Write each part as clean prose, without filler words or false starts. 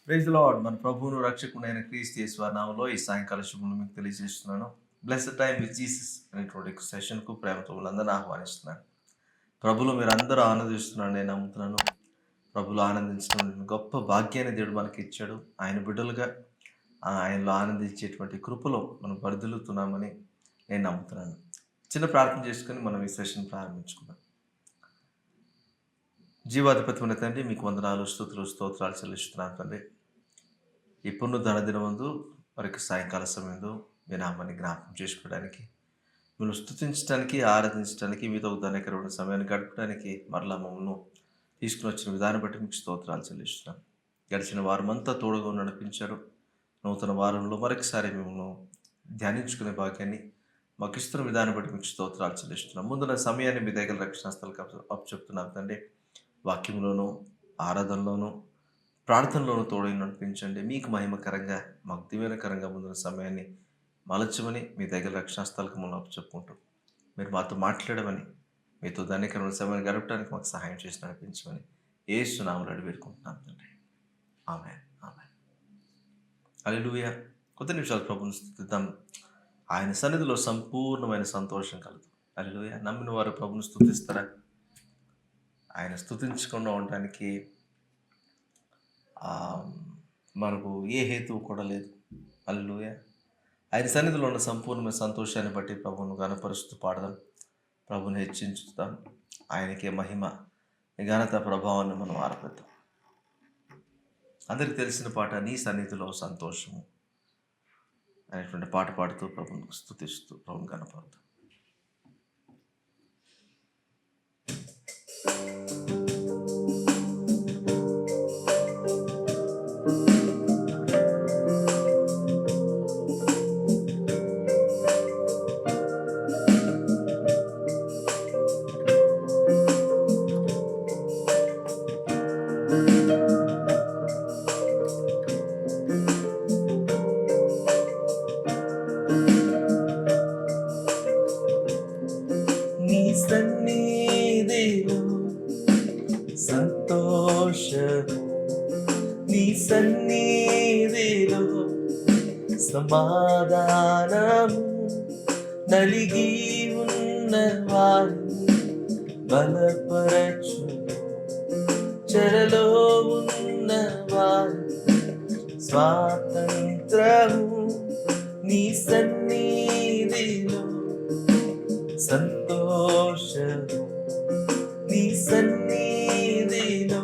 Praise lord. మన ప్రభువును రక్షకుడైన క్రీస్తు యేసు వారి నామములో ఈ సాయంకాల శుభములు మీకు తెలియజేస్తున్నాను. బ్లెస్డ్ టైమ్ విత్ జీసస్ అనేటువంటి సెషన్‌కు ప్రేమతో మిమ్మల్నందరిని ఆహ్వానిస్తున్నాను. ప్రభువులో మీరందరూ ఆనందిస్తున్నారని నేను నమ్ముతున్నాను. ప్రభువులో ఆనందించడం గొప్ప భాగ్యాన్ని దేవుడు మనకి ఇచ్చాడు. ఆయన బిడ్డలుగా ఆయనలో ఆనందించేటువంటి కృపలో మనం వర్ధిల్లుతున్నామని నేను నమ్ముతున్నాను. చిన్న ప్రార్థన చేసుకొని మనం ఈ సెషన్ ప్రారంభించుకుందాం. జీవాధిపతిమైన తండ్రి, మీకు వందనాలు, స్తుతులు, స్తోత్రాలు చెల్లిస్తున్నాను తండ్రి. ఈ పునరుద్ధరణ దినమందు మరొక సాయంకాల సమయంలో మీ నామాన్ని జ్ఞాపకం చేసుకోవడానికి, మిమ్మల్ని స్తుతించడానికి, ఆరాధించడానికి, మీతో ధన్యకరమైన సమయాన్ని గడపడానికి మరలా మమ్మల్ని తీసుకుని వచ్చిన విధానం బట్టి మీకు స్తోత్రాలు చెల్లిస్తున్నాను. గడిచిన వారమంతా తోడుగా నడిపించారు. నూతన వారంలో మరొకసారి మిమ్మల్ని ధ్యానించుకునే భాగ్యాన్ని మాకు ఇస్తున్న విధానం బట్టి మీకు స్తోత్రాలు చెల్లిస్తున్నాం. ముందున్న సమయాన్ని మీ దగ్గర రక్షణ స్థలకు అప్పచెప్తున్నాం తండ్రి. వాక్యంలోనూ, ఆరాధనలోనూ, ప్రార్థనలోనూ తోడై నడిపించండి. మీకు మహిమకరంగా, మాకు దీవెనకరంగా ముందున్న సమయాన్ని మలచమని మీ దగ్గర రక్షణస్థలకు మనం చెప్పుకుంటూ, మీరు మాతో మాట్లాడమని, మీతో ధన్యకరమైన సమయాన్ని గడపడానికి మాకు సహాయం చేసి నడిపించమని యేసు నామములో అడిగి వేడుకుంటున్నాం తండ్రి. ఆమేన్. ఆమేన్. హల్లెలూయా. కొద్ది నిమిషాలు ప్రభువుని స్తుతిద్దాం. ఆయన సన్నిధిలో సంపూర్ణమైన సంతోషం కలదు. హల్లెలూయా. నమ్మిన వారు ప్రభువుని స్తుతిస్తారా? ఆయన స్తుతించకుండా ఉండడానికి మనకు ఏ హేతువు కూడా లేదు. హల్లెలూయా. ఆయన సన్నిధిలో ఉన్న సంపూర్ణమైన సంతోషాన్ని బట్టి ప్రభువును ఘనపరుస్తూ పాడదాం, ప్రభువుని హెచ్చించుతాం. ఆయనకే మహిమ, ఘనత, ప్రభావాన్ని మనం ఆరపెడతాం. అందరికి తెలిసిన పాట, నీ సన్నిధిలో సంతోషము అనేటువంటి పాట పాడుతూ ప్రభువును స్తుతిస్తూ ప్రభువును ఘనపరుద్దాం. నీ సన్నిధిలో సంతోషము, నీ సన్నిధిలో సమాధానము, నలిగి ఉన్న వారిని బలపరచు, చెరలో ఉన్న వారికి స్వాతంత్రము, నీ సన్నిధిలో సంతోషము, నీ సన్నిధిలో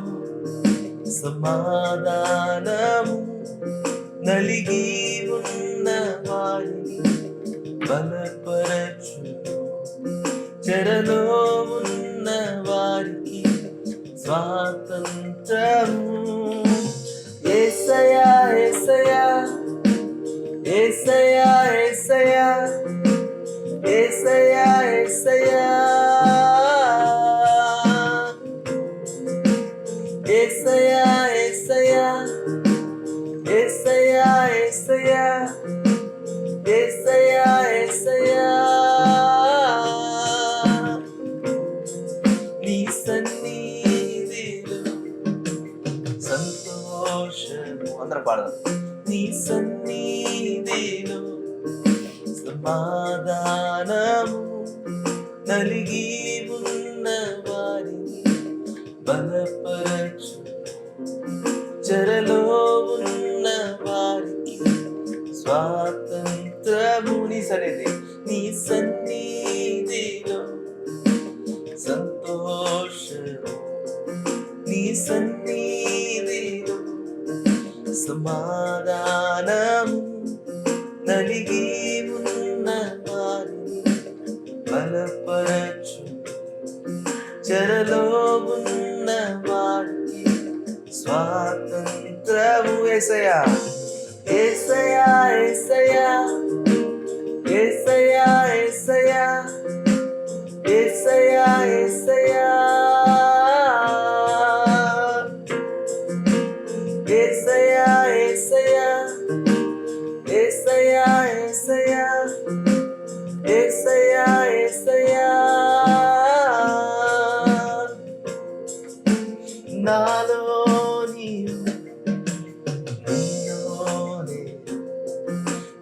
సమాధానము, నలిగి ఉన్న వారిని బలపరచు, చెరలో ఉన్న వారికి స్వాతంత్రము. యేసయ్యా యేసయ్యా యేసయ్యా యేసయ్యా యేసయ్యా యేసయ్యా యేసయ్యా యేసయ్యా యేసయ్యా యేసయ్యా యేసయ్యా నీ సన్నిధిలో సంతోషము. అందరం పాడదాం. నీ సన్నిధిలో సమాధానము, నలిగి ఉన్న వారిని బలపరచు, చెరలో ఉన్న వారికి స్వాతంత్రము. నీ సన్నిధి, నీ సన్నిధిలో సంతోషము, నీ సన్నిధిలో సమాధానము, నలిగి ఉన్న వారిని బలపరచు, చెరలో ఉన్న వారికి స్వాతంత్రము. యేసయ్యా యేసయ్యా యేసయ్యా యేసయ్యా యేసయ్యా యేసయ్యా యేసయ్యా యేసయ్యా యేసయ్యా యేసయ్యా యేసయ్యా యేసయ్యా యేసయ్యా నాలో నీవు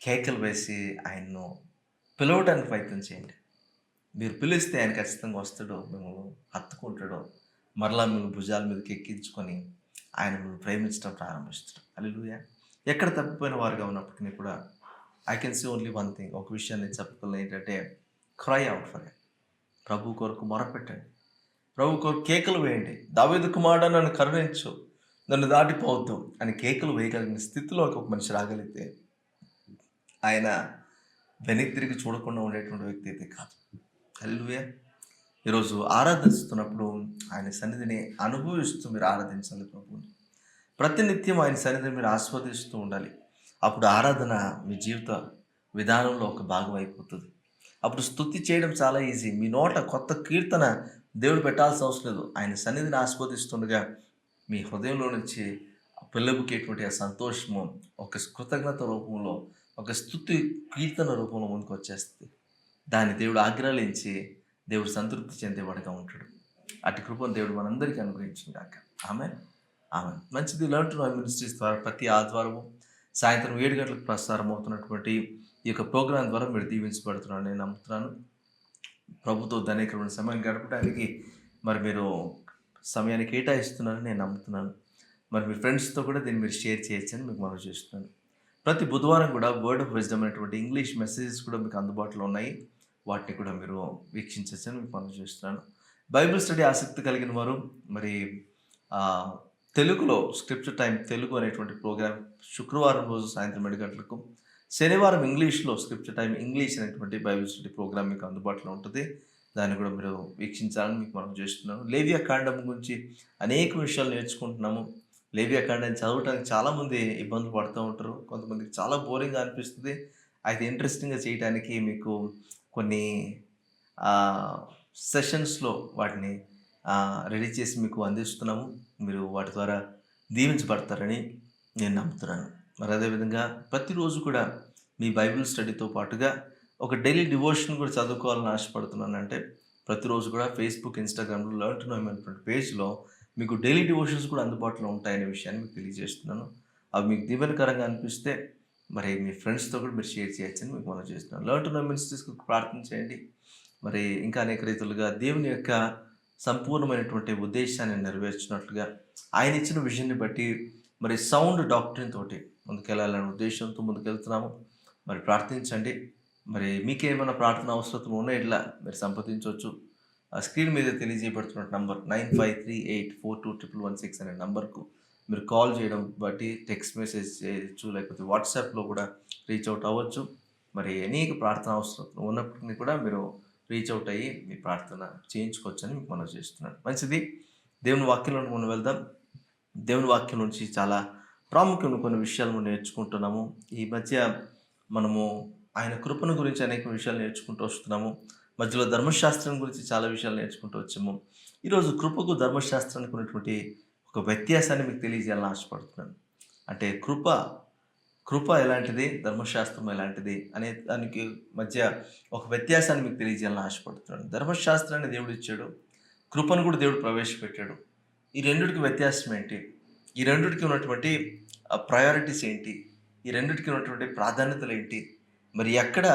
కేకలు వేసి ఆయన్ను పిలవడానికి ప్రయత్నం చేయండి. మీరు పిలిస్తే ఆయన ఖచ్చితంగా వస్తాడు. మిమ్మల్ని హత్తుకుంటాడు. మరలా మిమ్మల్ని భుజాల మీదకి ఎక్కించుకొని ఆయన మిమ్మల్ని ప్రేమించడం ప్రారంభిస్తాడు. హల్లెలూయా! ఎక్కడ తప్పిపోయిన వారుగా ఉన్నప్పటికీ కూడా I can see only one thing. ఒక విషయాన్ని చెప్పగలను ఏంటంటే క్రై ఔట్ ఫర్ హిమ్. ప్రభు కొరకు మొరపెట్టండి. ప్రభు కొరకు కేకలు వేయండి. దావీదు కుమారుడా నన్ను కరుణించు, నన్ను దాటిపోవద్దు అని కేకలు వేయగలిగిన స్థితిలోకి ఒక మనిషి రాగలిగితే ఆయన వెనక్కి తిరిగి చూడకుండా ఉండేటువంటి వ్యక్తి అయితే కాదు. హల్లెలూయా! ఈరోజు ఆరాధిస్తున్నప్పుడు ఆయన సన్నిధిని అనుభవిస్తూ మీరు ఆరాధించాలి ప్రభువుని. ప్రతినిత్యం ఆయన సన్నిధిని మీరు ఆస్వాదిస్తూ ఉండాలి. అప్పుడు ఆరాధన మీ జీవిత విధానంలో ఒక భాగం అయిపోతుంది. అప్పుడు స్తుతి చేయడం చాలా ఈజీ. మీ నోట కొత్త కీర్తన దేవుడు పెట్టాల్సిన అవసరం లేదు. ఆయన సన్నిధిని ఆస్వాదిస్తుండగా మీ హృదయంలో నుంచి పెళ్ళబుకేటువంటి ఆ సంతోషము ఒక కృతజ్ఞత రూపంలో, ఒక స్తుతి కీర్తన రూపంలో ముందుకు వచ్చేస్తుంది. దాన్ని దేవుడు ఆగ్రహించి దేవుడు సంతృప్తి చెందేవాడుగా ఉంటాడు. అటు కృపను దేవుడు మనందరికీ అనుగ్రహించుగాక. ఆమేన్. ఆమేన్. మంచిది. లెర్న్ టు నో మినిస్ట్రీస్ ద్వారా ప్రతి ఆదివారము సాయంత్రం 7 గంటలకు ప్రసారం అవుతున్నటువంటి ఈ యొక్క ప్రోగ్రాం ద్వారా మీరు దీవించబడుతున్నారని నేను నమ్ముతున్నాను. ప్రభుతో ధన్యకరమైన సమయం గడపడానికి మరి మీరు సమయాన్ని కేటాయిస్తున్నారని నేను నమ్ముతున్నాను. మరి మీ ఫ్రెండ్స్తో కూడా దీన్ని మీరు షేర్ చేయొచ్చని మీకు మనవి చేస్తున్నాను. ప్రతి బుధవారం కూడా వర్డ్ ఆఫ్ విజ్డమ్ అనేటువంటి ఇంగ్లీష్ మెసేజెస్ కూడా మీకు అందుబాటులో ఉన్నాయి. వాటిని కూడా మీరు వీక్షించవచ్చని మీకు మనవి చేస్తున్నాను. బైబిల్ స్టడీ ఆసక్తి కలిగిన వారు మరి తెలుగులో స్క్రిప్చర్ టైం తెలుగు అనేటువంటి ప్రోగ్రాం శుక్రవారం రోజు సాయంత్రం 7 గంటలకు, శనివారం ఇంగ్లీష్లో స్క్రిప్చర్ టైం ఇంగ్లీష్ అనేటువంటి బైబిల్ స్టడీ ప్రోగ్రాం మీకు అందుబాటులో ఉంటుంది. దాన్ని కూడా మీరు వీక్షించాలని మీకు మనం చేస్తున్నాను. లేవియా కాండం గురించి అనేక విషయాలు నేర్చుకుంటున్నాము. లేవియా కాండాన్ని చదవడానికి చాలామంది ఇబ్బందులు పడుతూ ఉంటారు. కొంతమందికి చాలా బోరింగ్గా అనిపిస్తుంది. అయితే ఇంట్రెస్టింగ్గా చేయడానికి మీకు కొన్ని సెషన్స్లో వాటిని రెడీ చేసి మీకు అందిస్తున్నాము. మీరు వాటి ద్వారా దీవించబడతారని నేను నమ్ముతున్నాను. మరి అదేవిధంగా ప్రతిరోజు కూడా మీ బైబిల్ స్టడీతో పాటుగా ఒక డైలీ డివోషన్ కూడా చదువుకోవాలని ఆశపడుతున్నాను. అంటే ప్రతిరోజు కూడా ఫేస్బుక్, ఇన్స్టాగ్రామ్లో లెర్న్ టు నో అనేటువంటి పేజ్లో మీకు డైలీ డివోషన్స్ కూడా అందుబాటులో ఉంటాయనే విషయాన్ని మీకు తెలియజేస్తున్నాను. అవి మీకు దీవెనకరంగా అనిపిస్తే మరి మీ ఫ్రెండ్స్తో కూడా మీరు షేర్ చేయొచ్చని మీకు మనం చేస్తున్నాను. లెర్న్ టు నో మినిస్ట్రీస్కి ప్రార్థన చేయండి. మరి ఇంకా అనేక రీతులుగా దేవుని యొక్క సంపూర్ణమైనటువంటి ఉద్దేశాన్ని నెరవేర్చినట్లుగా ఆయన ఇచ్చిన విజన్ని బట్టి మరి సౌండ్ డాక్టరీన్ తోటి ముందుకెళ్ళాలనే ఉద్దేశంతో ముందుకెళ్తున్నాము. మరి ప్రార్థించండి. మరి మీకేమైనా ప్రార్థన అవసరతలు ఉన్న ఇట్లా మీరు సంప్రదించవచ్చు. ఆ స్క్రీన్ మీద తెలియజేయబడుతున్న నంబర్ 9538421116 అనే నంబర్కు మీరు కాల్ చేయడం బట్టి టెక్స్ట్ మెసేజ్ చేయొచ్చు, లేకపోతే వాట్సాప్లో కూడా రీచ్ అవుట్ అవ్వచ్చు. మరి అనేక ప్రార్థన అవసరం ఉన్నప్పటికీ కూడా మీరు రీచ్ అవుట్ అయ్యి మీ ప్రార్థన చేయించుకోవచ్చని మీకు మనం చేస్తున్నాను. మంచిది. దేవుని వాక్యంలోకి మనం వెళ్దాం. దేవుని వాక్యం నుంచి చాలా ప్రాముఖ్యమైన కొన్ని విషయాలు మనం నేర్చుకుంటున్నాము. ఈ మధ్య మనము ఆయన కృపను గురించి అనేక విషయాలు నేర్చుకుంటూ వస్తున్నాము. మధ్యలో ధర్మశాస్త్రం గురించి చాలా విషయాలు నేర్చుకుంటూ వచ్చాము. ఈరోజు కృపకు ధర్మశాస్త్రానికి ఉన్నటువంటి ఒక వ్యత్యాసాన్ని మీకు తెలియజేయాలని ఆశపడుతున్నాను. అంటే కృప ఎలాంటిది, ధర్మశాస్త్రం ఎలాంటిది అనే దానికి మధ్య ఒక వ్యత్యాసాన్ని మీకు తెలియజేయాలని ఆశపడుతున్నాను. ధర్మశాస్త్రాన్ని దేవుడు ఇచ్చాడు, కృపను కూడా దేవుడు ప్రవేశపెట్టాడు. ఈ రెండిటికి వ్యత్యాసం ఏంటి? ఈ రెండిటికి ఉన్నటువంటి ప్రయారిటీస్ ఏంటి? ఈ రెండిటికి ఉన్నటువంటి ప్రాధాన్యతలు ఏంటి? మరి ఎక్కడ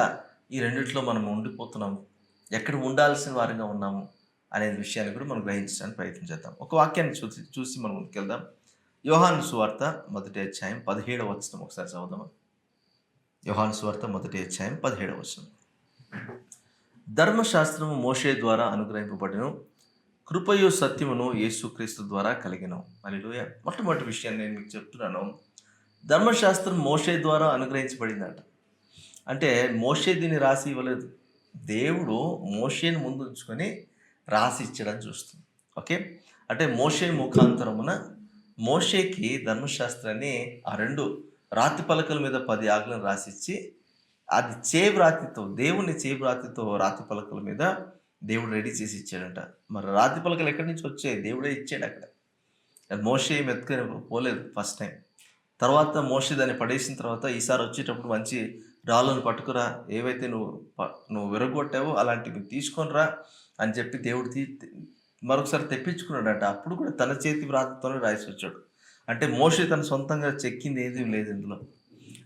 ఈ రెండిట్లో మనం ఉండిపోతున్నాము, ఎక్కడ ఉండాల్సిన వారంగా ఉన్నాము అనే విషయాన్ని కూడా మనం గ్రహించడానికి ప్రయత్నం చేద్దాం. ఒక వాక్యాన్ని చూసి మనం ముందుకెళ్దాం. యోహాను సువార్త 1వ అధ్యాయం 17వ వచనం ఒకసారి చదువుదామా? యోహాను సువార్త 1వ అధ్యాయం 17వ వచనం. ధర్మశాస్త్రము మోషే ద్వారా అనుగ్రహింపబడెను, కృపయు సత్యమును యేసుక్రీస్తు ద్వారా కలిగెను. హల్లెలూయా. మొట్టమొదటి విషయాన్ని నేను మీకు చెప్తున్నాను. ధర్మశాస్త్రం మోషే ద్వారా అనుగ్రహించబడిందట. అంటే మోషే దీన్ని రాసి ఇవ్వలేదు. దేవుడు మోషేని ముందు ఉంచుకొని రాసి ఇచ్చడం చూస్తుంది. ఓకే. అంటే మోషే ముఖాంతరమున మోషేకి ధర్మశాస్త్రాన్ని ఆ 2 రాతి పలకల మీద 10 ఆజ్ఞలను రాసిచ్చి, అది చేవ్రాతితో, దేవుని చేవ్రాతితో రాతి పలకల మీద దేవుడు రెడీ చేసి ఇచ్చాడంట. మరి రాతి పలకలు ఎక్కడి నుంచి వచ్చాయి? దేవుడే ఇచ్చాడు అక్కడ. అది మోషే ఎత్తుకొని పోలేదు ఫస్ట్ టైం. తర్వాత మోషే దాన్ని పడేసిన తర్వాత ఈసారి వచ్చేటప్పుడు మంచి రాళ్ళను పట్టుకురా, ఏవైతే నువ్వు విరగొట్టావో అలాంటివి తీసుకొని రా అని చెప్పి దేవుడు మరొకసారి తెప్పించుకున్నాడంట. అప్పుడు కూడా తన చేతి వ్రాతతోనే రాసి వచ్చాడు. అంటే మోషే తన సొంతంగా చెక్కింది ఏది లేదు ఇందులో.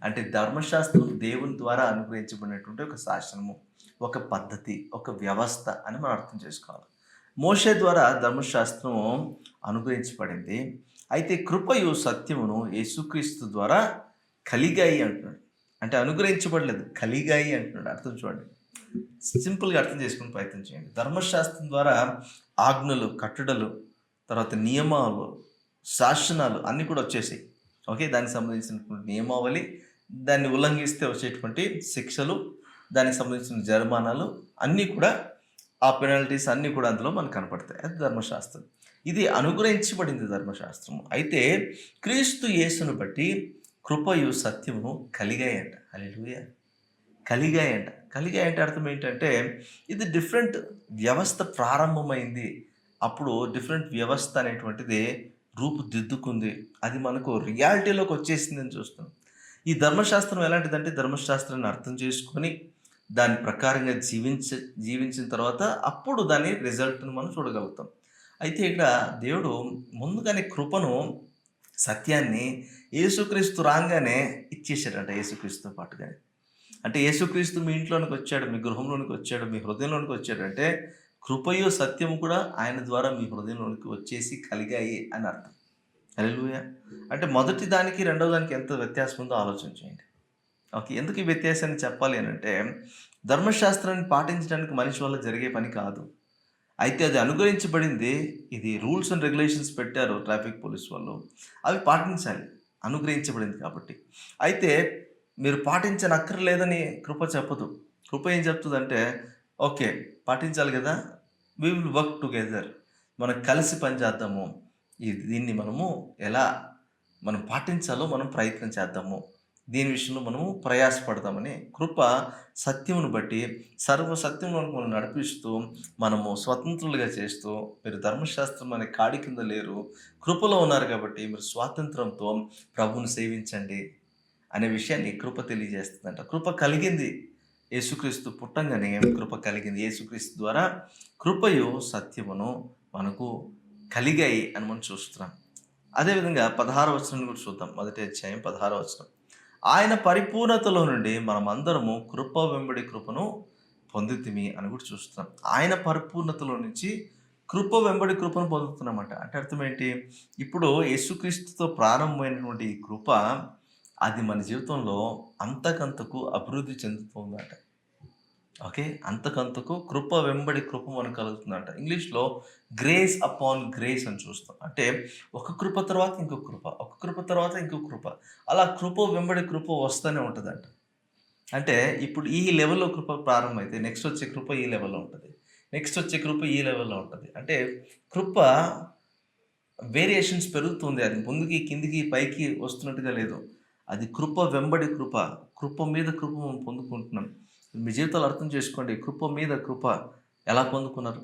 అంటే ధర్మశాస్త్రం దేవుని ద్వారా అనుగ్రహించబడినటువంటి ఒక శాసనము, ఒక పద్ధతి, ఒక వ్యవస్థ అని మనం అర్థం చేసుకోవాలి. మోషే ద్వారా ధర్మశాస్త్రం అనుగ్రహించబడింది. అయితే కృపయు సత్యమును యేసుక్రీస్తు ద్వారా కలిగాయి అంటున్నాడు. అంటే అనుగ్రహించబడలేదు, కలిగాయి అంటున్నాడు. అర్థం చూడండి, సింపుల్గా అర్థం చేసుకుని ప్రయత్నం చేయండి. ధర్మశాస్త్రం ద్వారా ఆజ్ఞలు, కట్టడలు, తర్వాత నియమాలు, శాసనాలు అన్నీ కూడా వచ్చేసాయి. ఓకే, దానికి సంబంధించినటువంటి నియమావళి, దాన్ని ఉల్లంఘిస్తే వచ్చేటువంటి శిక్షలు, దానికి సంబంధించిన జరిమానాలు అన్నీ కూడా, ఆ పెనాల్టీస్ అన్నీ కూడా అందులో మనకు కనపడతాయి. అది ధర్మశాస్త్రం. ఇది అనుగ్రహించబడింది ధర్మశాస్త్రము. అయితే క్రీస్తు యేసును బట్టి కృపయు సత్యము కలిగాయంట. హల్లెలూయా. కలిగాయంట. కలిగాయంటే అర్థం ఏంటంటే ఇది డిఫరెంట్ వ్యవస్థ ప్రారంభమైంది. అప్పుడు డిఫరెంట్ వ్యవస్థ అనేటువంటిది రూపుదిద్దుకుంది. అది మనకు రియాలిటీలోకి వచ్చేసిందని చూస్తున్నాం. ఈ ధర్మశాస్త్రం ఎలాంటిదంటే ధర్మశాస్త్రాన్ని అర్థం చేసుకొని దాని ప్రకారంగా జీవించిన తర్వాత అప్పుడు దాని రిజల్ట్‌ని మనం చూడగలుగుతాం. అయితే ఇక్కడ దేవుడు ముందుగానే కృపను, సత్యాన్ని యేసుక్రీస్తు రాంగానే ఇచ్చేసాడంట యేసుక్రీస్తుతో పాటుగానే. అంటే యేసుక్రీస్తు మీ ఇంట్లోనికి వచ్చాడు, మీ గృహంలోనికి వచ్చాడు, మీ హృదయంలోనికి వచ్చాడు అంటే కృపయు సత్యము కూడా ఆయన ద్వారా మీ హృదయంలోనికి వచ్చేసి కలిగాయి అని అర్థం. హల్లెలూయా. అంటే మొదటి దానికి రెండో దానికి ఎంత వ్యత్యాసం ఉందో ఆలోచన చేయండి. ఓకే, ఎందుకు ఈ వ్యత్యాసాన్ని చెప్పాలి అని అంటే ధర్మశాస్త్రాన్ని పాటించడానికి మనిషి వల్ల జరిగే పని కాదు. అయితే అది అనుగ్రహించబడింది. ఇది రూల్స్ అండ్ రెగ్యులేషన్స్ పెట్టారు ట్రాఫిక్ పోలీస్ వాళ్ళు, అవి పాటించాలి, అనుగ్రహించబడింది కాబట్టి. అయితే మీరు పాటించనక్కర్లేదని కృప చెప్పదు. కృప ఏం చెప్తుందంటే ఓకే, పాటించాలి కదా, వి విల్ వర్క్ టుగెదర్, మనం కలిసి పనిచేద్దాము, దీన్ని మనము ఎలా మనం పాటించాలో మనం ప్రయత్నం చేద్దాము, దీని విషయంలో మనము ప్రయాసపడదామని కృప సత్యమును బట్టి సర్వసత్యంలోకి మనం నడిపిస్తూ మనము స్వతంత్రులుగా చేస్తూ, మీరు ధర్మశాస్త్రం అనే కాడి కింద లేరు, కృపలో ఉన్నారు కాబట్టి మీరు స్వాతంత్రంతో ప్రభువుని సేవించండి అనే విషయాన్ని కృప తెలియజేస్తుందంట. కృప కలిగింది యేసుక్రీస్తు పుట్టంగానే, కృప కలిగింది. యేసుక్రీస్తు ద్వారా కృపయు సత్యమును మనకు కలిగాయి అని మనం చూస్తున్నాం. అదేవిధంగా 16వ వచనం కూడా చూద్దాం. మొదటి అధ్యాయం 16వ వచనం. ఆయన పరిపూర్ణతలో నుండి మనమందరము కృప వెంబడి కృపను పొందితిమి అని కూడా చూస్తున్నాం. ఆయన పరిపూర్ణతలో నుంచి కృప వెంబడి కృపను పొందుతున్నామట. అంటే అర్థం ఏంటి? ఇప్పుడు యేసుక్రీస్తుతో ప్రారంభమైనటువంటి ఈ కృప అది మన జీవితంలో అంతకంతకు అభివృద్ధి చెందుతుందట. ఓకే, అంతకంతకు కృప వెంబడి కృప మనకు కలుగుతుందంట. ఇంగ్లీష్లో గ్రేస్ అపాన్ గ్రేస్ అని చూస్తాం. అంటే ఒక కృప తర్వాత ఇంకొక కృప, ఒక కృప తర్వాత ఇంకొక కృప, అలా కృప వెంబడి కృప వస్తూనే ఉంటుందంట. అంటే ఇప్పుడు ఈ లెవెల్లో కృప ప్రారంభమైతే నెక్స్ట్ వచ్చే కృప ఈ లెవెల్లో ఉంటుంది, నెక్స్ట్ వచ్చే కృప ఈ లెవెల్లో ఉంటుంది. అంటే కృప వేరియేషన్స్ పెరుగుతుంది. అది ముందుకి, కిందికి, పైకి వస్తున్నట్టుగా లేదు. అది కృప వెంబడి కృప, కృప మీద కృప మనం పొందుకుంటున్నాం. మీ జీవితాలు అర్థం చేసుకోండి. కృప మీద కృప ఎలా పొందుకున్నారు?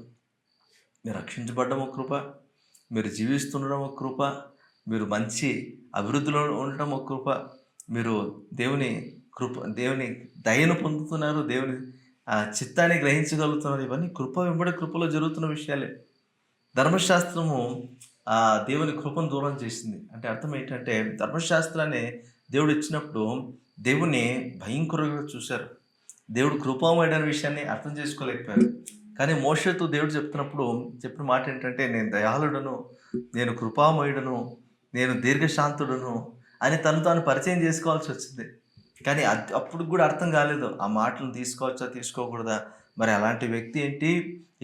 మీరు రక్షించబడ్డం ఒక కృప, మీరు జీవిస్తుండడం ఒక కృప, మీరు మంచి అభివృద్ధిలో ఉండడం ఒక కృప, మీరు దేవుని దేవుని దయను పొందుతున్నారు, దేవుని చిత్తాన్ని గ్రహించగలుగుతున్నారు. ఇవన్నీ కృప వెంబడి కృపలో జరుగుతున్న విషయాలే. ధర్మశాస్త్రము దేవుని కృపను దూరం చేసింది. అంటే అర్థం ఏంటంటే ధర్మశాస్త్రాన్ని దేవుడు ఇచ్చినప్పుడు దేవుని భయంకరంగా చూశారు. దేవుడు కృపామయుడైన విషయాన్ని అర్థం చేసుకోలేకపోయారు. కానీ మోషేతో దేవుడు చెప్తున్నప్పుడు చెప్పిన మాట ఏంటంటే నేను దయాళుడను, నేను కృపామయుడను, నేను దీర్ఘశాంతుడను అని తను తాను పరిచయం చేసుకోవాల్సి వచ్చింది. కానీ అప్పుడు కూడా అర్థం కాలేదు. ఆ మాటలను తీసుకోవచ్చా, తీసుకోకూడదా, మరి అలాంటి వ్యక్తి ఏంటి,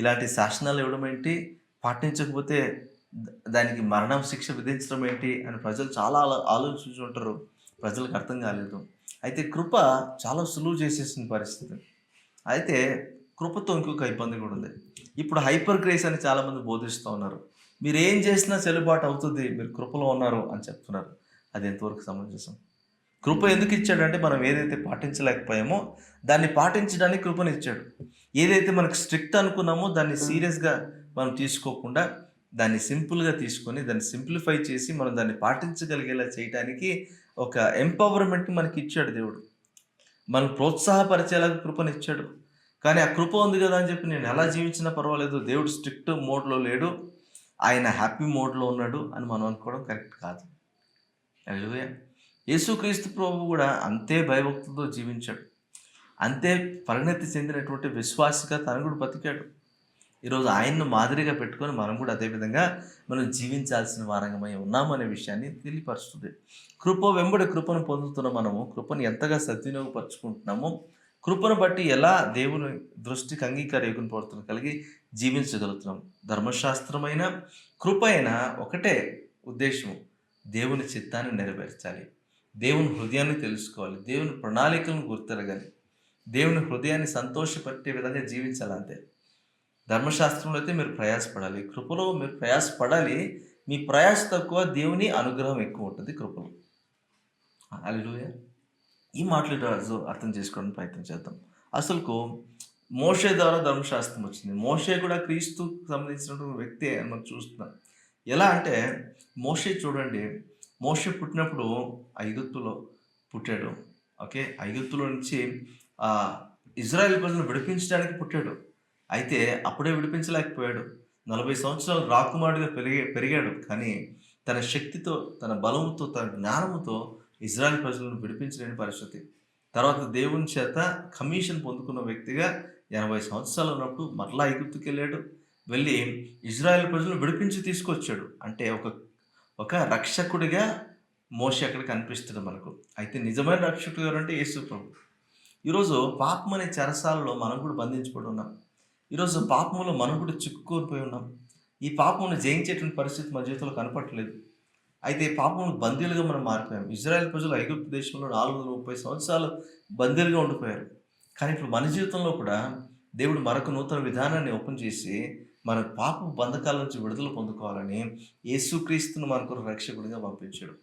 ఇలాంటి శాసనాలు ఇవ్వడం ఏంటి, పాటించకపోతే దానికి మరణం శిక్ష విధించడం ఏంటి అని ప్రజలు చాలా ఆలోచించి ఉంటారు. ప్రజలకు అర్థం కాలేదు. అయితే కృప చాలా సులువు చేసేసిన పరిస్థితి. అయితే కృపతో ఇంకొక ఇబ్బంది కూడా ఉంది. ఇప్పుడు హైపర్ గ్రేస్ అని చాలామంది బోధిస్తూ ఉన్నారు. మీరు ఏం చేసినా చెల్లుబాటు అవుతుంది, మీరు కృపలో ఉన్నారు అని చెప్తున్నారు. అది ఎంతవరకు సమంజసం? కృప ఎందుకు ఇచ్చాడంటే మనం ఏదైతే పాటించలేకపోయామో దాన్ని పాటించడానికి కృపను ఇచ్చాడు. ఏదైతే మనకు స్ట్రిక్ట్ అనుకున్నామో దాన్ని సీరియస్గా మనం తీసుకోకుండా దాన్ని సింపుల్గా తీసుకొని దాన్ని సింప్లిఫై చేసి మనం దాన్ని పాటించగలిగేలా చేయడానికి ఒక ఎంపవర్మెంట్ మనకి ఇచ్చాడు దేవుడు. మనం ప్రోత్సాహపరిచేలాగా కృపనిచ్చాడు. కానీ ఆ కృప ఉంది కదా అని చెప్పి నేను ఎలా జీవించినా పర్వాలేదు, దేవుడు స్ట్రిక్ట్ మోడ్లో లేడు, ఆయన హ్యాపీ మోడ్లో ఉన్నాడు అని మనం అనుకోవడం కరెక్ట్ కాదు. హల్లెలూయా. యేసుక్రీస్తు ప్రభువు కూడా అంతే భయభక్తులతో జీవించాడు. అంతే పరిణతి చెందినటువంటి విశ్వాసిగా తను కూడా బతికాడు. ఈరోజు ఆయన్ను మాదిరిగా పెట్టుకొని మనం కూడా అదే విధంగా మనం జీవించాల్సిన వారంగమై ఉన్నాము అనే విషయాన్ని తెలియపరుస్తుంది. కృప వెంబడి కృపను పొందుతున్న మనము కృపను ఎంతగా సద్వినియోగపరుచుకుంటున్నామో, కృపను బట్టి ఎలా దేవుని దృష్టికి అంగీకారయోగ్యతను కలిగి జీవించగలుగుతున్నాం. ధర్మశాస్త్రమైన కృప అయినా ఒకటే ఉద్దేశం, దేవుని చిత్తాన్ని నెరవేర్చాలి, దేవుని హృదయాన్ని తెలుసుకోవాలి, దేవుని ప్రణాళికలను గుర్తెరగాలి, దేవుని హృదయాన్ని సంతోషపెట్టే విధంగా జీవించాలి అంతే. ధర్మశాస్త్రంలో అయితే మీరు ప్రయాసపడాలి, కృపలో మీరు ప్రయాసపడాలి. మీ ప్రయాస తక్కువ, దేవుని అనుగ్రహం ఎక్కువ ఉంటుంది కృపలో. హల్లెలూయా. ఈ మాటలు ఈరోజు అర్థం చేసుకోవడానికి ప్రయత్నం చేద్దాం. అసలుకు మోషే ద్వారా ధర్మశాస్త్రం వచ్చింది. మోషే కూడా క్రీస్తుకు సంబంధించినటువంటి వ్యక్తి అని మనం చూస్తున్నాం. ఎలా అంటే మోషే చూడండి, మోషే పుట్టినప్పుడు ఐగుప్తులో పుట్టాడు. ఓకే, ఐగుప్తులో నుంచి ఇజ్రాయెల్ ప్రజలను విడిపించడానికి పుట్టాడు. అయితే అప్పుడే విడిపించలేకపోయాడు. 40 సంవత్సరాలు రాకుమారుడిగా పెరిగాడు. కానీ తన శక్తితో, తన బలముతో, తన జ్ఞానముతో ఇజ్రాయెల్ ప్రజలను విడిపించలేని పరిస్థితి. తర్వాత దేవుని చేత కమిషన్ పొందుకున్న వ్యక్తిగా 80 సంవత్సరాలు ఉన్నప్పుడు మరలా ఐగుప్తుకి వెళ్ళాడు. వెళ్ళి ఇజ్రాయెల్ ప్రజలను విడిపించి తీసుకొచ్చాడు. అంటే ఒక రక్షకుడిగా మోషే అక్కడ కనిపిస్తాడు మనకు. అయితే నిజమైన రక్షకుడు ఎవరంటే యేసు ప్రభు. ఈరోజు పాపం అనే చెరసాలలో మనం కూడా బంధించబడి ఉన్నాం. ఈరోజు పాపంలో మనం కూడా చిక్కుకోల్పోయి ఉన్నాం. ఈ పాపమును జయించేటువంటి పరిస్థితి మన జీవితంలో కనపడట్లేదు. అయితే పాపములకు బందీలుగా మనం మారిపోయాం. ఇజ్రాయెల్ ప్రజలు ఐగుప్తు దేశంలో 430 సంవత్సరాలు బందీలుగా ఉండిపోయారు. కానీ ఇప్పుడు మన జీవితంలో కూడా దేవుడు మరొక నూతన విధానాన్ని ఓపెన్ చేసి మన పాప బంధకాల నుంచి విడుదల పొందుకోవాలని యేసుక్రీస్తును మన కొరకు రక్షకుడిగా పంపించాడు.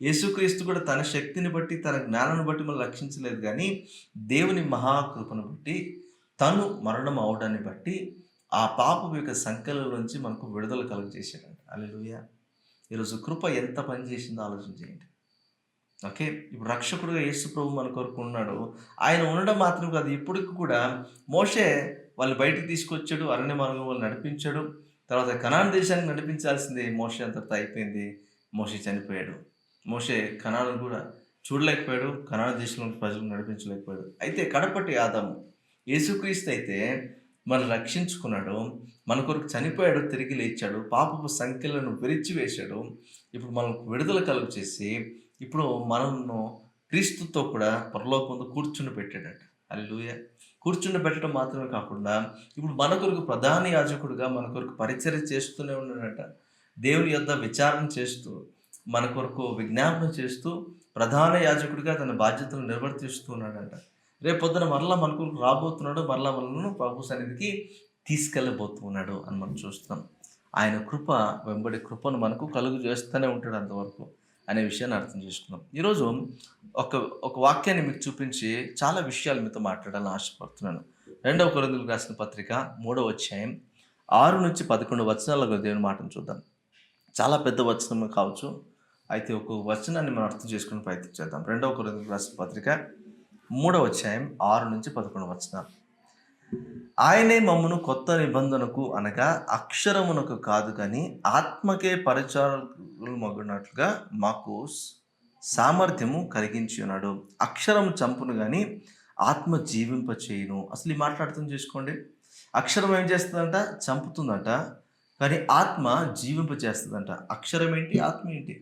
యేసుక్రీస్తు కూడా తన శక్తిని బట్టి, తన జ్ఞానాన్ని బట్టి మనం రక్షించలేదు, కానీ దేవుని మహాకృపను బట్టి, తను మరణం అవడాన్ని బట్టి ఆ పాపం యొక్క సంఖ్యల నుంచి మనకు విడుదల కలుగజేశాడంట. హల్లెలూయా. ఈరోజు కృప ఎంత పని చేసిందో ఆలోచన చేయండి. ఓకే, ఇప్పుడు రక్షకుడుగా యేసు ప్రభు మన కొరకు ఉన్నాడు. ఆయన ఉండడం మాత్రం కాదు, ఇప్పటికి కూడా మోషే వాళ్ళు బయటికి తీసుకొచ్చాడు, అరణ్య మార్గం వాళ్ళు నడిపించాడు. తర్వాత కనాన్ దేశానికి నడిపించాల్సింది మోషే అంతటితో అయిపోయింది. మోషే చనిపోయాడు. మోషే కనాను కూడా చూడలేకపోయాడు, కనాన్ దేశంలో ప్రజలను నడిపించలేకపోయాడు. అయితే కడపటి ఆదాము యేసుక్రీస్తు అయితే మనం రక్షించుకున్నాడు, మన కొరకు చనిపోయాడు, తిరిగి లేచాడు, పాపపు సంఖ్యలను విరిచివేశాడు. ఇప్పుడు మనకు విడుదల కలుగు చేసి ఇప్పుడు మనను క్రీస్తుతో కూడా పరలోకమందు కూర్చుని పెట్టాడట. హల్లెలూయా. కూర్చుని పెట్టడం మాత్రమే కాకుండా ఇప్పుడు మన కొరకు ప్రధాన యాజకుడిగా మన కొరకు పరిచర్య చేస్తూనే ఉన్నాడట. దేవుని యొద్ద విచారణ చేస్తూ, మన కొరకు విజ్ఞాపన చేస్తూ, ప్రధాన యాజకుడిగా తన బాధ్యతను నిర్వర్తిస్తూ ఉన్నాడంట. రేపొద్దున మరలా మన కొరకు రాబోతున్నాడు, మరలా మనల్ని ప్రభు సన్నిధికి తీసుకెళ్ళబోతున్నాడు అని మనం చూస్తున్నాం. ఆయన కృప వెంబడి కృపను మనకు కలుగు చేస్తూనే ఉంటాడు అంతవరకు అనే విషయాన్ని అర్థం చేసుకున్నాం. ఈరోజు ఒక వాక్యాన్ని మీకు చూపించి చాలా విషయాలు మీతో మాట్లాడాలని ఆశపడుతున్నాను. 2వ కొరింథీయులకు రాసిన పత్రిక 3వ అధ్యాయం 6 నుంచి 11 వచనాలకు దేవుని మాటను చూద్దాం. చాలా పెద్ద వచనం కావచ్చు, అయితే ఒక వచనాన్ని మనం అర్థం చేసుకుని ప్రయత్నం చేద్దాం. 2వ కొరింథీయులకు రాసిన పత్రిక 3వ అధ్యాయం 6 నుంచి 11 వచనాలు. ఆయనే మమ్మను కొత్త నిబంధనకు అనగా అక్షరమునకు కాదు కానీ ఆత్మకే పరిచారకులు మగునట్లుగా మాకు సామర్థ్యము కలిగించి ఉన్నాడు. అక్షరం చంపును కానీ ఆత్మ జీవింప చేయును. అసలు ఈ మాట అర్థం చేసుకోండి. అక్షరం ఏం చేస్తుందంట? చంపుతుందంట. కానీ ఆత్మ జీవింప చేస్తుందంట. అక్షరం ఏంటి, ఆత్మ ఏంటి?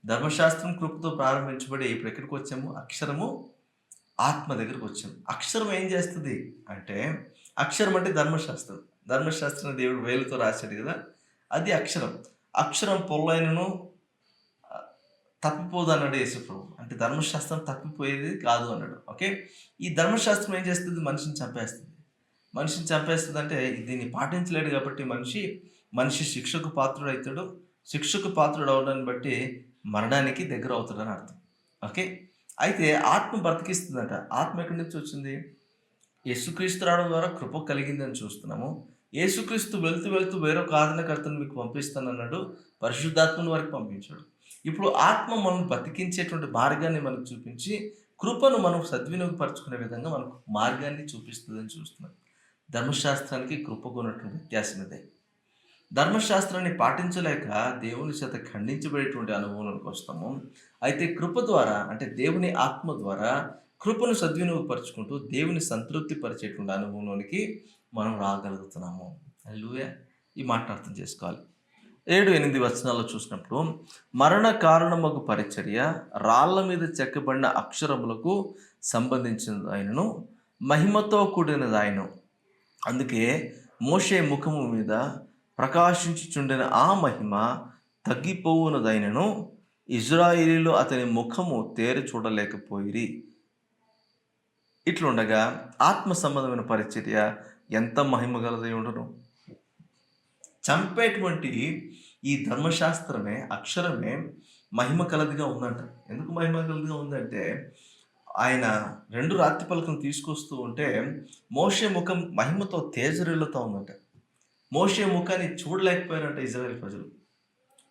ధర్మశాస్త్రం కృపతో ప్రారంభించబడి ఇప్పుడు ఎక్కడికి వచ్చాము? అక్షరము ఆత్మ దగ్గరకు వచ్చాము. అక్షరం ఏం చేస్తుంది అంటే, అక్షరం అంటే ధర్మశాస్త్రం. ధర్మశాస్త్రం దేవుడు వేలుతో రాశాడు కదా, అది అక్షరం. అక్షరం పొల్లైనను తప్పిపోదు అన్నాడు యేసుప్రభు. అంటే ధర్మశాస్త్రం తప్పిపోయేది కాదు అన్నాడు. ఓకే, ఈ ధర్మశాస్త్రం ఏం చేస్తుంది? మనిషిని చంపేస్తుంది. మనిషిని చంపేస్తుంది అంటే దీన్ని పాటించలేడు కాబట్టి మనిషి శిక్షకు పాత్రుడు అవుతాడు. శిక్షకు పాత్రుడు అవడాన్ని బట్టి మరణానికి దగ్గర అవుతాడని అర్థం. ఓకే, అయితే ఆత్మ బ్రతికిస్తుందట. ఆత్మ ఎక్కడి నుంచి వచ్చింది? యేసుక్రీస్తు రావడం ద్వారా కృప కలిగిందని చూస్తున్నాము. యేసుక్రీస్తు వెళ్తూ వెళ్తూ వేరొక ఆదరణకర్తను మీకు పంపిస్తానన్నాడు, పరిశుద్ధాత్మను వారికి పంపించాడు. ఇప్పుడు ఆత్మ మనం బ్రతికించేటువంటి మార్గాన్ని మనకు చూపించి కృపను మనం సద్వినియోగపరచుకునే విధంగా మనకు మార్గాన్ని చూపిస్తుందని చూస్తున్నాం. ధర్మశాస్త్రానికి కృపకు ఉన్నటువంటి వ్యత్యాసం ఇదే. ధర్మశాస్త్రాన్ని పాటించలేక దేవుని చేత ఖండించబడేటువంటి అనుభవంలోకి వస్తాము. అయితే కృప ద్వారా అంటే దేవుని ఆత్మ ద్వారా కృపను సద్వినియోగపరుచుకుంటూ దేవుని సంతృప్తి పరిచేటువంటి అనుభవంలోనికి మనం రాగలుగుతున్నాము. హల్లెలూయా! ఈ మాటను అర్థం చేసుకోవాలి. 7, 8 వచనాల్లో చూసినప్పుడు మరణ కారణమగు పరిచర్య రాళ్ల మీద చెక్కబడిన అక్షరములకు సంబంధించినదాయను మహిమతో కూడినదాయను. అందుకే మోషే ముఖము మీద ప్రకాశించుచుండిన ఆ మహిమ తగ్గిపోవునదైనను ఇజ్రాయేలీలు అతని ముఖము తేరి చూడలేకపోయిరి. ఇట్లుండగా ఆత్మ సంబంధమైన పరిచర్య ఎంత మహిమ గలదై ఉండును. చంపేటువంటి ఈ ధర్మశాస్త్రమే అక్షరమే మహిమ కలదిగా ఉందంట. ఎందుకు మహిమ కలదిగా ఉందంటే ఆయన 2 రాతి పలకలను తీసుకొస్తూ ఉంటే మోషే ముఖం మహిమతో తేజరిల్లుతూ ఉందంట. మోషే ముఖాన్ని చూడలేకపోయారంట ఇజ్రాయేల్ ప్రజలు.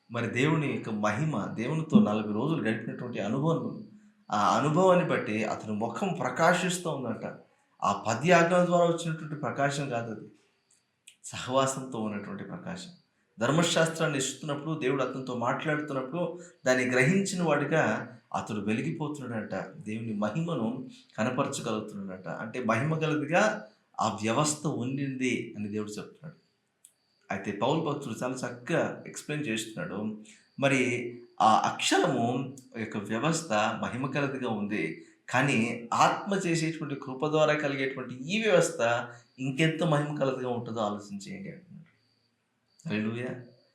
మరి దేవుని యొక్క మహిమ, దేవునితో 40 రోజులు గడిపినటువంటి అనుభవం, ఆ అనుభవాన్ని బట్టి అతని ముఖం ప్రకాశిస్తూ ఉందంట. ఆ 10 ఆజ్ఞల ద్వారా వచ్చినటువంటి ప్రకాశం కాదు అది, సహవాసంతో ఉన్నటువంటి ప్రకాశం. ధర్మశాస్త్రాన్ని ఇస్తున్నప్పుడు దేవుడు అతనితో మాట్లాడుతున్నప్పుడు దాన్ని గ్రహించిన వాడిగా అతడు వెలిగిపోతున్నాడంట. దేవుని మహిమను కనపరచగలుగుతున్నాడంట. అంటే మహిమ గలదిగా ఆ వ్యవస్థ ఉండింది అని దేవుడు చెప్తున్నాడు. అయితే పౌలు భక్తుడు చాలా చక్కగా ఎక్స్ప్లెయిన్ చేస్తున్నాడు. మరి ఆ అక్షరము యొక్క వ్యవస్థ మహిమ కలదిగా ఉంది, కానీ ఆత్మ చేసేటువంటి కృప ద్వారా కలిగేటువంటి ఈ వ్యవస్థ ఇంకెంత మహిమ కలదిగా ఉంటుందో ఆలోచించేయండి అంటున్నాడు. హల్లెలూయా!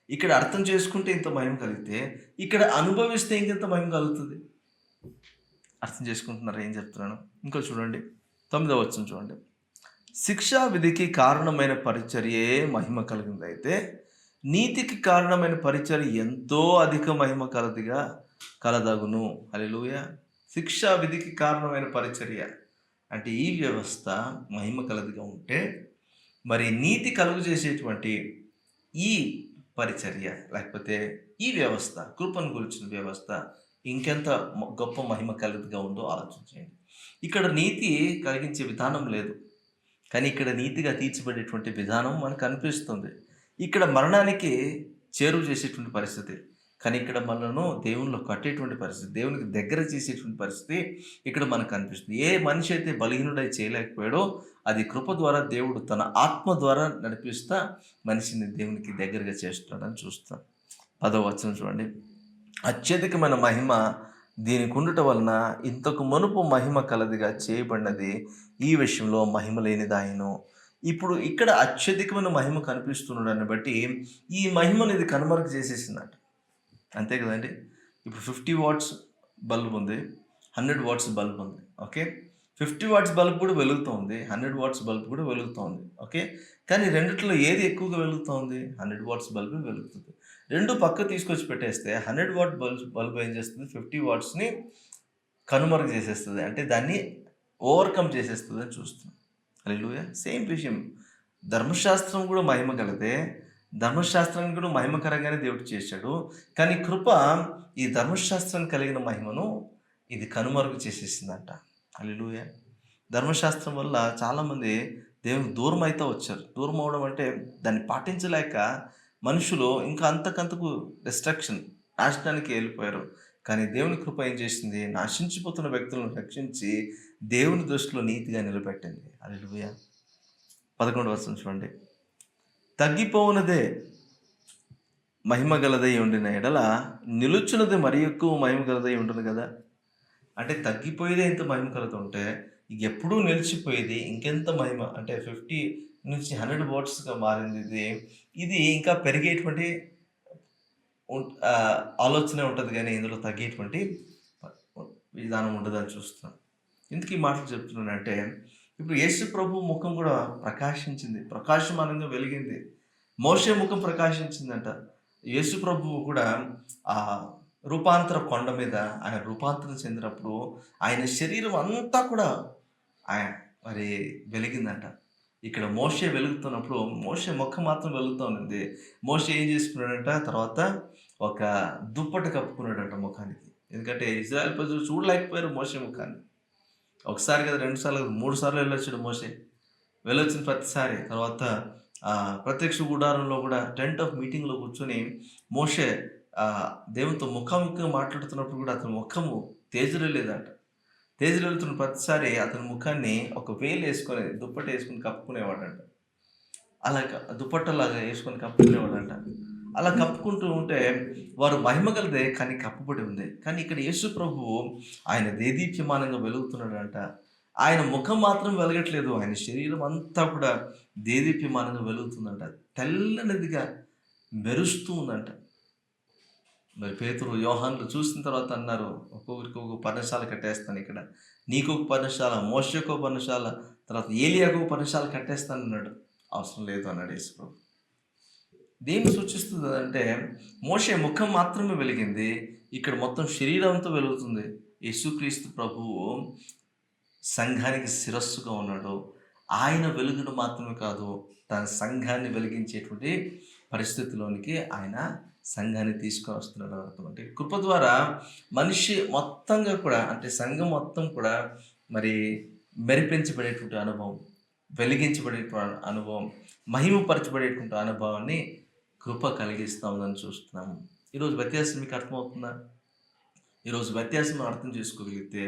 ఇక్కడ అర్థం చేసుకుంటే ఇంత మహిమ కలిగితే ఇక్కడ అనుభవిస్తే ఇంకెంత మహిమ కలుగుతుంది. అర్థం చేసుకుంటున్నారు ఏం చెప్తున్నాను? ఇంకో చూడండి, 9వ వచనం చూడండి. శిక్షా విధికి కారణమైన పరిచర్యే మహిమ కలిగింది, అయితే నీతికి కారణమైన పరిచర్య ఎంతో అధిక మహిమ కలదగును. హల్లెలూయా! శిక్షా విధికి కారణమైన పరిచర్య అంటే ఈ వ్యవస్థ మహిమ కలదిగా ఉంటే, మరి నీతి కలుగు చేసేటువంటి ఈ పరిచర్య లేకపోతే ఈ వ్యవస్థ, కృపను గురించిన వ్యవస్థ ఇంకెంత గొప్ప మహిమ కలదిగా ఉందో ఆలోచించండి. ఇక్కడ నీతి కలిగించే విధానం లేదు, కానీ ఇక్కడ నీతిగా తీర్చిబడేటువంటి విధానం మనకు అనిపిస్తుంది. ఇక్కడ మరణానికి చేరువ చేసేటువంటి పరిస్థితి, కానీ ఇక్కడ మనను దేవునిలో కట్టేటువంటి పరిస్థితి, దేవునికి దగ్గర చేసేటువంటి పరిస్థితి ఇక్కడ మనకు కనిపిస్తుంది. ఏ మనిషి అయితే బలహీనుడై చేయలేకపోయాడో అది కృప ద్వారా దేవుడు తన ఆత్మ ద్వారా నడిపిస్తా మనిషిని దేవునికి దగ్గరగా చేస్తున్నాడని చూస్తాం. 10వ వచనం చూడండి. అత్యధికమైన మహిమ దీనికి ఉండటం వలన ఇంతకు మునుపు మహిమ కలదిగా చేయబడినది ఈ విషయంలో మహిమ లేనిదాయను. ఇప్పుడు ఇక్కడ అత్యధికమైన మహిమ కనిపిస్తుండడాన్ని బట్టి ఈ మహిమను ఇది కనుమరుగు చేసేసిందంట. అంతే కదండి. ఇప్పుడు 50 వాట్స్ బల్బ్ ఉంది, 100 వాట్స్ బల్బ్ ఉంది. ఓకే, 50 వాట్స్ బల్బ్ కూడా వెలుగుతోంది, 100 వాట్స్ బల్బ్ కూడా వెలుగుతోంది. ఓకే, కానీ రెండిట్లో ఏది ఎక్కువగా వెలుగుతోంది? 100 వాట్స్ బల్బ్ వెలుగుతుంది. రెండు పక్క తీసుకొచ్చి పెట్టేస్తే 100 వాట్ బల్బ్ ఏం చేస్తుంది? 50 వాట్స్ని కనుమరుగు చేసేస్తుంది, అంటే దాన్ని ఓవర్కమ్ చేసేస్తుంది అని చూస్తున్నాం. హల్లెలూయా! సేమ్ విషయం, ధర్మశాస్త్రం కూడా మహిమ కలదే, ధర్మశాస్త్రాన్ని కూడా మహిమకరంగానే దేవుడు చేశాడు, కానీ కృప ఈ ధర్మశాస్త్రాన్ని కలిగిన మహిమను ఇది కనుమరుగు చేసేసిందంట. హల్లెలూయా! ధర్మశాస్త్రం వల్ల చాలామంది దేవునికి దూరం అయితే వచ్చారు. దూరం అవడం అంటే దాన్ని పాటించలేక మనుషులు ఇంకా అంతకంతకు డిస్ట్రక్షన్, నాశనానికి వెళ్ళిపోయారు. కానీ దేవుని కృప ఏం చేసింది? నాశించిపోతున్న వ్యక్తులను రక్షించి దేవుని దృష్టిలో నీతిగా నిలబెట్టింది. హల్లెలూయా! 11వ వచనం చూడండి. తగ్గిపోవునదే మహిమ గలదై ఉండిన ఎడల నిలుచున్నది మరి ఎక్కువ మహిమ గలదై ఉంటుంది కదా. అంటే తగ్గిపోయేదే ఇంత మహిమ కలత ఉంటే ఎప్పుడూ నిలిచిపోయేది ఇంకెంత మహిమ, అంటే 50 నుంచి 100 వాట్స్గా మారింది. ఇది ఇంకా పెరిగేటువంటి ఆలోచనే ఉంటుంది, కానీ ఇందులో తగ్గేటువంటి విధానం ఉండదని చూస్తున్నాం. ఎందుకు ఈ మాటలు చెప్తున్నానంటే, ఇప్పుడు యేసు ప్రభు ముఖం కూడా ప్రకాశించింది, ప్రకాశమానంగా వెలిగింది. మోషే ముఖం ప్రకాశించిందంట. యేసు ప్రభువు కూడా ఆ రూపాంతర కొండ మీద ఆయన రూపాంతరం చెందినప్పుడు ఆయన శరీరం అంతా కూడా ఆయన మరి వెలిగిందంట. ఇక్కడ మోషే వెలుగుతున్నప్పుడు మోషే ముఖం మాత్రం వెలుగుతూ ఉంది. మోషే ఏం చేసుకున్నాడంట? తర్వాత ఒక దుప్పటి కప్పుకున్నాడంట ముఖానికి. ఎందుకంటే ఇజ్రాయెల్ ప్రజలు చూడలేకపోయారు మోషే ముఖాన్ని. ఒకసారి కదా, 2 సార్లు కదా, 3 సార్లు వెళ్ళొచ్చాడు మోషే. వెళ్ళొచ్చిన ప్రతిసారి తర్వాత ప్రత్యక్ష గుడారంలో కూడా టెంట్ ఆఫ్ మీటింగ్‌లో కూర్చొని మోషే దేవునితో ముఖాముఖిగా మాట్లాడుతున్నప్పుడు కూడా అతని ముఖము తేజరిల్లేదంట. తేజరిల్లుతున్న ప్రతిసారి అతని ముఖాన్ని ఒక వేలేసుకొని దుప్పటేసుకొని కప్పుకునేవాడంట. అలాగా దుపట్టలాగా యేసుకొని కప్పుకునేవాడంట. అలా కప్పుకుంటూ ఉంటే వారు మహిమ గలదే కానీ కప్పబడి ఉంది. కానీ ఇక్కడ యేసు ప్రభువు ఆయన దేదీప్యమానంగా వెలుగుతున్నాడంట. ఆయన ముఖం మాత్రం వెలగట్లేదు. ఆయన శరీరం అంతా కూడా దేదీప్యమానంగా వెలుగుతుందంట. తెల్లనిదిగా మెరుస్తూ ఉందంట. మరి పేతురు, యోహాన్లు చూసిన తర్వాత అన్నారు, ఒక్కొక్కరికి ఒక పర్ణశాల కట్టేస్తాను ఇక్కడ. నీకొక పర్ణశాల, మోషేకో పర్ణశాల, తర్వాత ఏలియాకు పర్ణశాల కట్టేస్తానన్నాడు. అవసరం లేదు అన్నాడు యేసుప్రభు. దేన్ని సూచిస్తుంది అంటే మోషే ముఖం మాత్రమే వెలిగింది, ఇక్కడ మొత్తం శరీరంతో వెలుగుతుంది. యేసుక్రీస్తు ప్రభువు సంఘానికి శిరస్సుగా ఉన్నాడు. ఆయన వెలుగును మాత్రమే కాదు, తన సంఘాన్ని వెలిగించేటువంటి పరిస్థితిలోనికి ఆయన సంఘాన్ని తీసుకొని వస్తున్నాడు అర్థం. అంటే కృప ద్వారా మనిషి మొత్తంగా కూడా, అంటే సంఘం మొత్తం కూడా మరి మెరిపించబడేటువంటి అనుభవం, వెలిగించబడేటువంటి అనుభవం, మహిమపరచబడేటువంటి అనుభవాన్ని కృప కలిగిస్తూ ఉందని చూస్తున్నాము. ఈరోజు వ్యత్యాసం మీకు అర్థమవుతుందా? ఈరోజు వ్యత్యాసం అర్థం చేసుకోగలిగితే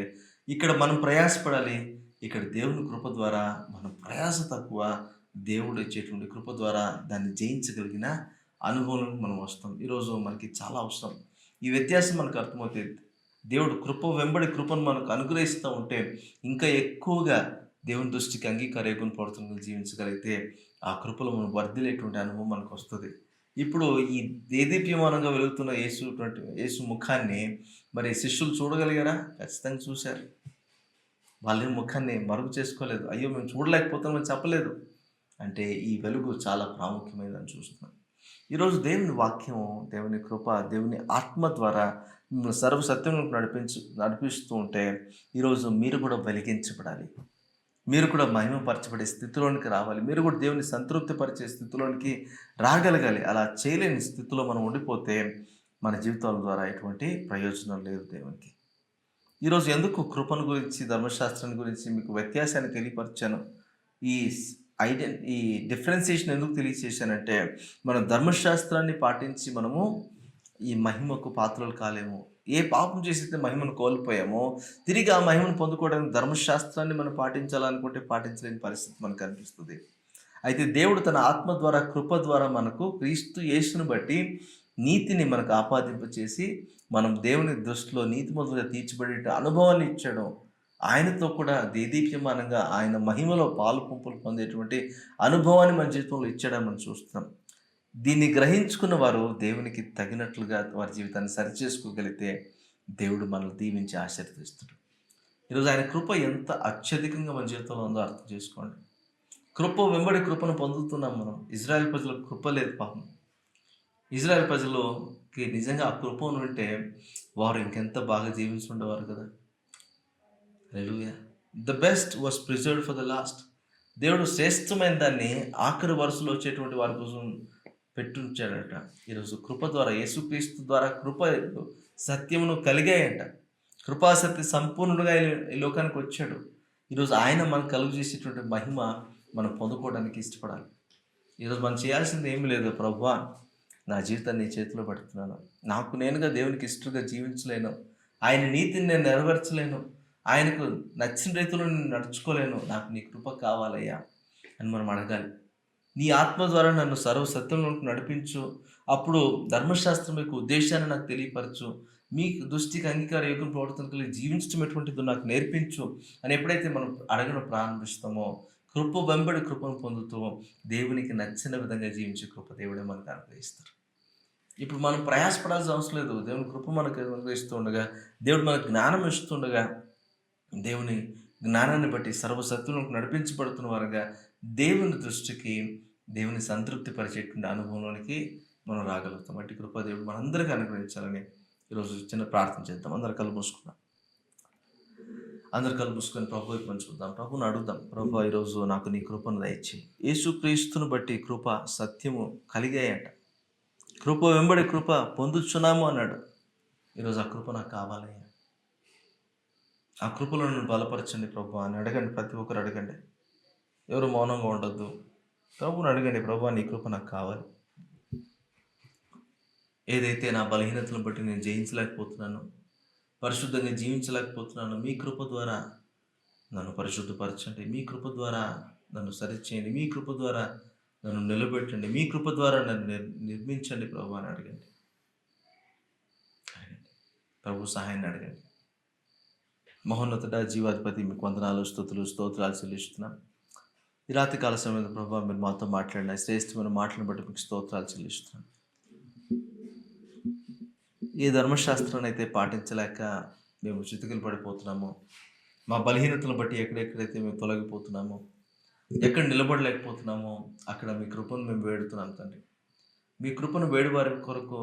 ఇక్కడ మనం ప్రయాసపడాలి. ఇక్కడ దేవుని కృప ద్వారా మనం ప్రయాస తక్కువ, దేవుడు ఇచ్చేటువంటి కృప ద్వారా దాన్ని జయించగలిగిన అనుభవంలోకి మనం వస్తాం. ఈరోజు మనకి చాలా అవసరం. ఈ వ్యత్యాసం మనకు అర్థమవుతుంది. దేవుడు కృప వెంబడి కృపను మనకు అనుగ్రహిస్తూ ఉంటే ఇంకా ఎక్కువగా దేవుని దృష్టికి అంగీకారేగుని పడుతున్న జీవించగలిగితే ఆ కృపలో మనం వర్ధిల్లేటువంటి అనుభవం మనకు వస్తుంది. ఇప్పుడు ఈ దేదీప్యమానంగా వెలుగుతున్న యేసు ముఖాన్ని మరి శిష్యులు చూడగలిగారా? ఖచ్చితంగా చూశారు. వాళ్ళ ముఖాన్ని మరుగు చేసుకోలేదు. అయ్యో మేము చూడలేకపోతామని చెప్పలేదు. అంటే ఈ వెలుగు చాలా ప్రాముఖ్యమైనదని చూస్తున్నాం. ఈరోజు దేవుని వాక్యం, దేవుని కృప, దేవుని ఆత్మ ద్వారా మిమ్మల్ని సర్వసత్యంలోకి నడిపిస్తూ ఉంటే ఈరోజు మీరు కూడా వెలిగించబడాలి. మీరు కూడా మహిమపరచబడే స్థితిలోనికి రావాలి. మీరు కూడా దేవుని సంతృప్తిపరిచే స్థితిలోనికి రాగలగాలి. అలా చేయలేని స్థితిలో మనం ఉండిపోతే మన జీవితాల ద్వారా ఎటువంటి ప్రయోజనం లేదు దేవునికి. ఈరోజు ఎందుకు కృపను గురించి, ధర్మశాస్త్రాన్ని గురించి మీకు వ్యత్యాసాన్ని తెలియపరిచాను. ఈ డిఫరెన్సియేషన్ ఎందుకు తెలియచేశానంటే, మన ధర్మశాస్త్రాన్ని పాటించి మనము ఈ మహిమకు పాత్రలు కాలేము. ఏ పాపం చేసితే మహిమను కోల్పోయామో తిరిగి ఆ మహిమను పొందుకోవడానికి ధర్మశాస్త్రాన్ని మనం పాటించాలనుకుంటే పాటించలేని పరిస్థితి మనకు కనిపిస్తుంది. అయితే దేవుడు తన ఆత్మ ద్వారా, కృప ద్వారా మనకు క్రీస్తు యేసును బట్టి నీతిని మనకు ఆపాదింపచేసి మనం దేవుని దృష్టిలో నీతిమంతులుగా తీర్చబడే అనుభవాన్ని ఇచ్చాడు. ఆయనతో కూడా దేదీప్యమానంగా ఆయన మహిమలో పాలు పంపులు పొందేటువంటి అనుభవాన్ని మన జీవితంలో ఇచ్చాడని మనం చూస్తున్నాం. దీన్ని గ్రహించుకున్న వారు దేవునికి తగినట్లుగా వారి జీవితాన్ని సరిచేసుకోగలిగితే దేవుడు మనల్ని దీవించి ఆశీర్వదిస్తాడు. ఈరోజు ఆయన కృప ఎంత అత్యధికంగా మన జీవితంలో ఉందో అర్థం చేసుకోండి. కృప వెంబడి కృపను పొందుతున్నాం మనం. ఇజ్రాయెల్ ప్రజలకు కృప లేదు పాపం. ఇజ్రాయెల్ ప్రజలకి నిజంగా ఆ కృప ఉంటే వారు ఇంకెంత బాగా జీవించుండేవారు కదా. Hallelujah. The best was preserved for the last. దేవుడు శ్రేష్టమైన దాన్ని ఆఖరి వరుసలో వచ్చేటువంటి వారి కోసం పెట్టుంచాడట. ఈరోజు కృప ద్వారా, యేసుక్రీస్తు ద్వారా కృప సత్యమును కలిగాయంట. కృపాసత్య సంపూర్ణుడుగా ఈ లోకానికి వచ్చాడు. ఈరోజు ఆయన మనకు కలుగు చేసేటువంటి మహిమ మనం పొందుకోవడానికి ఇష్టపడాలి. ఈరోజు మనం చేయాల్సింది ఏమీ లేదు. ప్రభువా, నా జీవితాన్ని నీ చేతిలో పెడుతున్నాను. నాకు నేనుగా దేవునికి ఇష్టంగా జీవించలేను. ఆయన నీతిని నేను నెరవేర్చలేను. ఆయనకు నచ్చిన రీతిలో నేను నడుచుకోలేను. నాకు నీ కృప కావాలయ్యా అని మనం అడగాలి. నీ ఆత్మ ద్వారా నన్ను సర్వసత్యంలోకి నడిపించు. అప్పుడు ధర్మశాస్త్రం యొక్క ఉద్దేశాన్ని నాకు తెలియపరచు. మీ దృష్టికి అంగీకార యోగం ప్రవర్తన కలిగి జీవించడం ఎటువంటిదో నాకు నేర్పించు అని ఎప్పుడైతే మనం అడగడం ప్రారంభిస్తామో, కృప వెంబడి కృపను పొందుతూ దేవునికి నచ్చిన విధంగా జీవించే కృప దేవుడే మనకు అనుగ్రహిస్తారు. ఇప్పుడు మనం ప్రయాసపడాల్సిన అవసరం లేదు. దేవుని కృప మనకు అనుగ్రహిస్తూ ఉండగా, దేవుడు మనకు జ్ఞానం ఇస్తుండగా, దేవుని జ్ఞానాన్ని బట్టి సర్వసత్తులకు నడిపించబడుతున్న వారుగా దేవుని దృష్టికి, దేవుని సంతృప్తి పరిచేటువంటి అనుభవంలోనికి మనం రాగలుగుతాం. అట్టి కృప దేవుడు మనందరికీ అనుగ్రహించాలని ఈరోజు చిన్న ప్రార్థన చేద్దాం. అందరు కళ్ళు మూసుకుందాం. అందరు కళ్ళు మూసుకొని ప్రభు వైపు పంచుకుందాం. ప్రభుని అడుగుదాం. ప్రభు, ఈరోజు నాకు నీ కృపను దయచేయి. యేసుక్రీస్తును బట్టి కృప, సత్యము కలిగాయంట. కృప వెంబడి కృప పొందుచున్నాము అన్నాడు. ఈరోజు ఆ కృప నాకు కావాలయ్యా. ఆ కృపలో నన్ను బలపరచండి ప్రభు అని అడగండి. ప్రతి ఒక్కరు అడగండి. ఎవరు మౌనంగా ఉండొద్దు. ప్రభువుని అడగండి, ప్రభువా నీ కృప నాకు కావాలి. ఏదైతే నా బలహీనతలను బట్టి నేను జయించలేకపోతున్నానో, పరిశుద్ధంగా జీవించలేకపోతున్నానో, మీ కృప ద్వారా నన్ను పరిశుద్ధపరచండి. మీ కృప ద్వారా నన్ను సరిచేయండి. మీ కృప ద్వారా నన్ను నిలబెట్టండి. మీ కృప ద్వారా నన్ను నిర్మించండి ప్రభువా అని అడగండి. అడగండి. ప్రభు సహాయాన్ని అడగండి. మహోన్నతుడ జీవాధిపతి మీకు వందనాలు, స్తుతులు, స్తోత్రాలు చెల్లిస్తున్నాం. ఈ రాత్రి కాల సమయంలో ప్రభావ మీరు మాతో మాట్లాడిన శ్రేష్టమైన మాటలను బట్టి మీకు స్తోత్రాలు చెల్లిస్తున్నాం. ఏ ధర్మశాస్త్రాన్ని అయితే పాటించలేక మేము చితికిలు పడిపోతున్నామో, మా బలహీనతలను బట్టి ఎక్కడెక్కడైతే మేము తొలగిపోతున్నామో, ఎక్కడ నిలబడలేకపోతున్నామో అక్కడ మీ కృపను మేము వేడుతున్నాం తండ్రి. మీ కృపను వేడి వారి కొరకు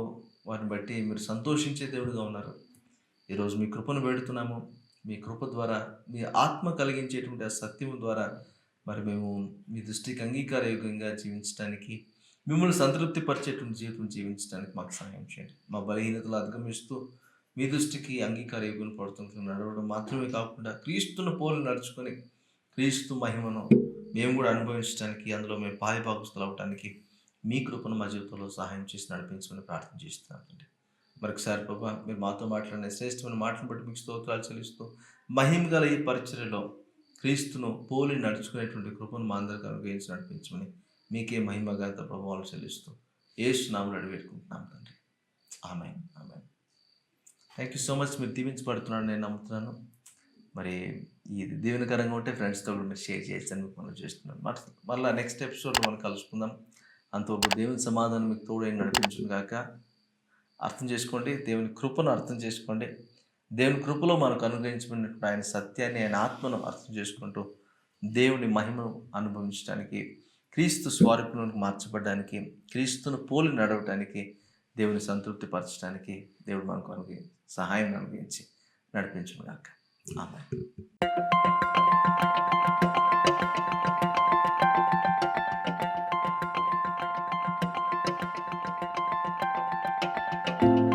వారిని బట్టి మీరు సంతోషించే దేవుడిగా ఉన్నారు. ఈరోజు మీ కృపను వేడుతున్నాము. మీ కృప ద్వారా, మీ ఆత్మ కలిగించేటువంటి ఆ సత్యము ద్వారా మరి మేము మీ దృష్టికి అంగీకారయోగ్యంగా జీవించడానికి, మిమ్మల్ని సంతృప్తి పరిచేటువంటి జీవితం జీవించడానికి మాకు సహాయం చేయండి. మా బలహీనతలు అధిగమిస్తూ మీ దృష్టికి అంగీకారయోగ్యం పడుతున్న నడవడం మాత్రమే కాకుండా క్రీస్తును పోలి నడుచుకొని క్రీస్తు మహిమను మేము కూడా అనుభవించడానికి, అందులో మేము పాలిభాగస్తులు అవడానికి మీ కృపను మా జీవితంలో సహాయం చేసి నడిపించమని ప్రార్థన చేస్తున్నానండి. మరొకసారి ప్రభా మీరు మాతో మాట్లాడిన శ్రేష్టమైన మాటలను బట్టి మీకు స్తోత్రాలు చెల్లిస్తూ, మహిమ గల ఈ పరిచర్యలో క్రీస్తును పోలి నడుచుకునేటువంటి కృపను మా అందరికీ అనుగ్రహించి నడిపించమని మీకే మహిమ ఘనత ప్రభావాలు చెల్లిస్తూ యేసు నామములో అడిగిపెట్టుకుంటున్నాం తండ్రి. Amen, amen. Thank you so much. మీరు దీవించబడుతున్నాను నేను నమ్ముతున్నాను. మరి ఇది దీవెనకరంగా ఉంటే ఫ్రెండ్స్తో కూడా మీరు షేర్ చేయొచ్చు అని మీకు మనం చేస్తున్నాను. మళ్ళీ నెక్స్ట్ ఎపిసోడ్లో మనం కలుసుకుందాం. అంతవరకు దేవుని సమాధానం మీకు తోడై నడిపించును గాక. అర్థం చేసుకోండి, దేవుని కృపను అర్థం చేసుకోండి. దేవుని కృపలో మనకు అనుగ్రహించబడినటువంటి ఆయన సత్యాన్ని, ఆయన ఆత్మను అర్థం చేసుకుంటూ దేవుని మహిమను అనుభవించడానికి, క్రీస్తు స్వరూపంలోకి మార్చబడడానికి, క్రీస్తును పోలి నడవటానికి, దేవుని సంతృప్తి పరచడానికి దేవుడు మనకు సహాయం అనుగ్రహించి నడిపించును గాక. ఆమేన్.